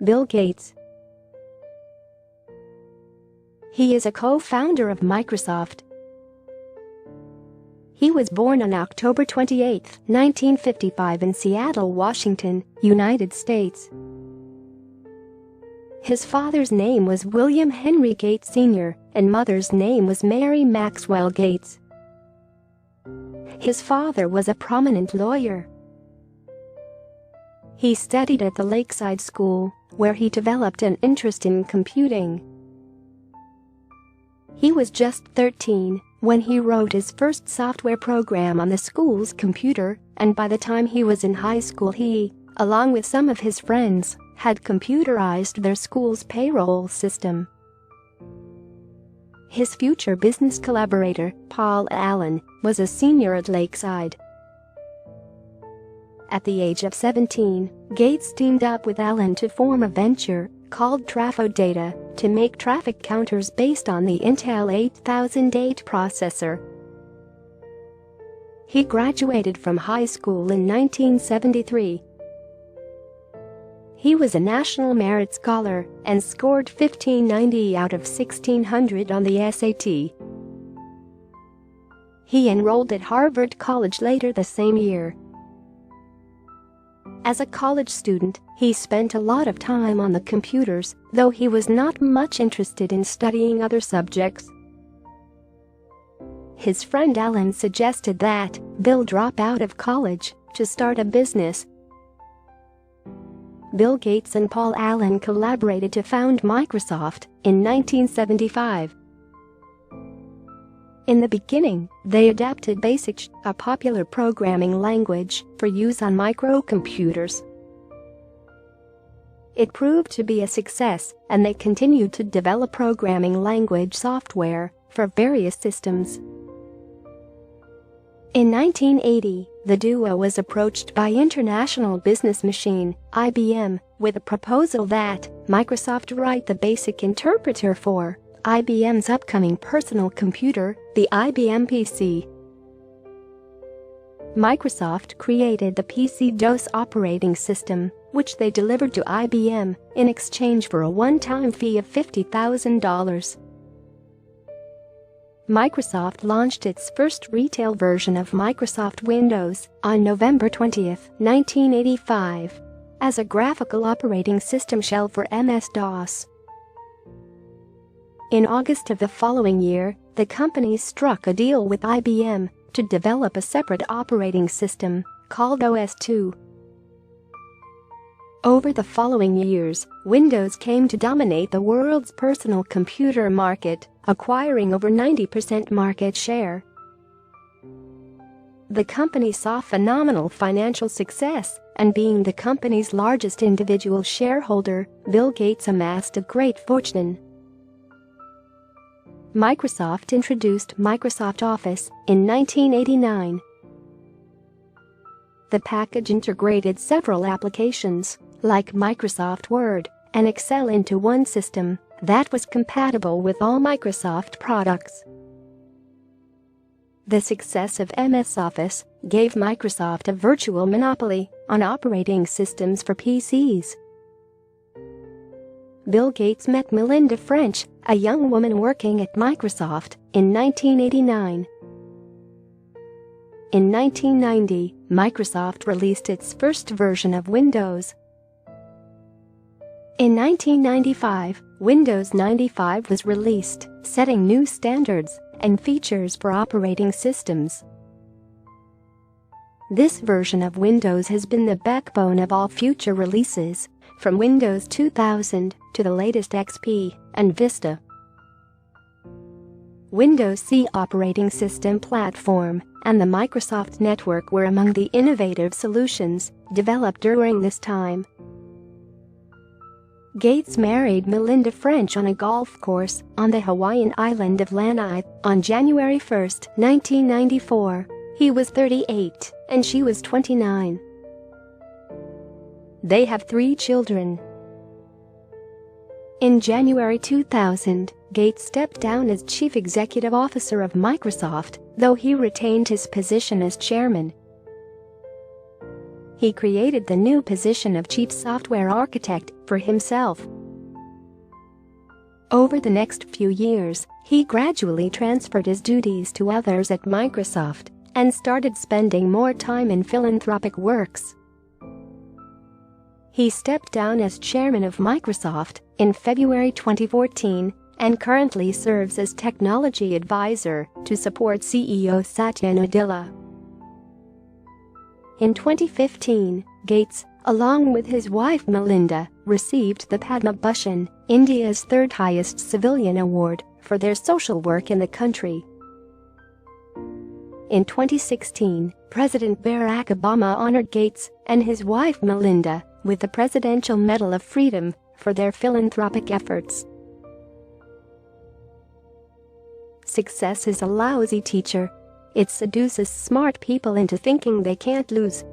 Bill Gates. He is a co-founder of Microsoft. He was born on October 28, 1955 in Seattle, Washington, United States. His father's name was William Henry Gates Sr. and mother's name was Mary Maxwell Gates. His father was a prominent lawyer. He studied at the Lakeside School, where he developed an interest in computing. He was just 13 when he wrote his first software program on the school's computer, and by the time he was in high school he, along with some of his friends, had computerized their school's payroll system. His future business collaborator, Paul Allen, was a senior at Lakeside. At the age of 17, Gates teamed up with Allen to form a venture called Trafodata to make traffic counters based on the Intel 8008 processor. He graduated from high school in 1973. He was a National Merit Scholar and scored 1590 out of 1600 on the SAT. He enrolled at Harvard College later the same year. As a college student, he spent a lot of time on the computers, though he was not much interested in studying other subjects. His friend Allen suggested that Bill drop out of college to start a business. Bill Gates and Paul Allen collaborated to found Microsoft in 1975. In the beginning, they adapted BASIC, a popular programming language for use on microcomputers. It proved to be a success, and they continued to develop programming language software for various systems. In 1980, the duo was approached by International Business Machine, IBM, with a proposal that Microsoft write the BASIC interpreter for IBM's upcoming personal computer, the IBM PC. Microsoft created the PC-DOS operating system, which they delivered to IBM in exchange for a one-time fee of $50,000. Microsoft launched its first retail version of Microsoft Windows on November 20, 1985, as a graphical operating system shell for MS-DOS. In August of the following year, the company struck a deal with IBM to develop a separate operating system called OS/2. Over the following years, Windows came to dominate the world's personal computer market, acquiring over 90% market share. The company saw phenomenal financial success, and being the company's largest individual shareholder, Bill Gates amassed a great fortune. Microsoft introduced Microsoft Office in 1989. The package integrated several applications, like Microsoft Word and Excel, into one system that was compatible with all Microsoft products. The success of MS Office gave Microsoft a virtual monopoly on operating systems for PCs. Bill Gates met Melinda French, a young woman working at Microsoft, in 1989. In 1990, Microsoft released its first version of Windows. In 1995, Windows 95 was released, setting new standards and features for operating systems. This version of Windows has been the backbone of all future releases, from Windows 2000 to the latest XP and Vista. Windows CE operating system platform and the Microsoft Network were among the innovative solutions developed during this time. Gates married Melinda French on a golf course on the Hawaiian island of Lanai on January 1, 1994. He was 38 and she was 29. They have 3 children. In January 2000, Gates stepped down as Chief Executive Officer of Microsoft, though he retained his position as chairman. he created the new position of chief software architect for himself. Over the next few years, he gradually transferred his duties to others at Microsoft and started spending more time in philanthropic works. He stepped down as chairman of Microsoft in February 2014 and currently serves as technology advisor to support CEO Satya Nadella. In 2015, Gates, along with his wife Melinda, received the Padma Bhushan, India's third highest civilian award, for their social work in the country. In 2016, President Barack Obama honored Gates and his wife Melinda with the Presidential Medal of Freedom for their philanthropic efforts. Success is a lousy teacher. It seduces smart people into thinking they can't lose.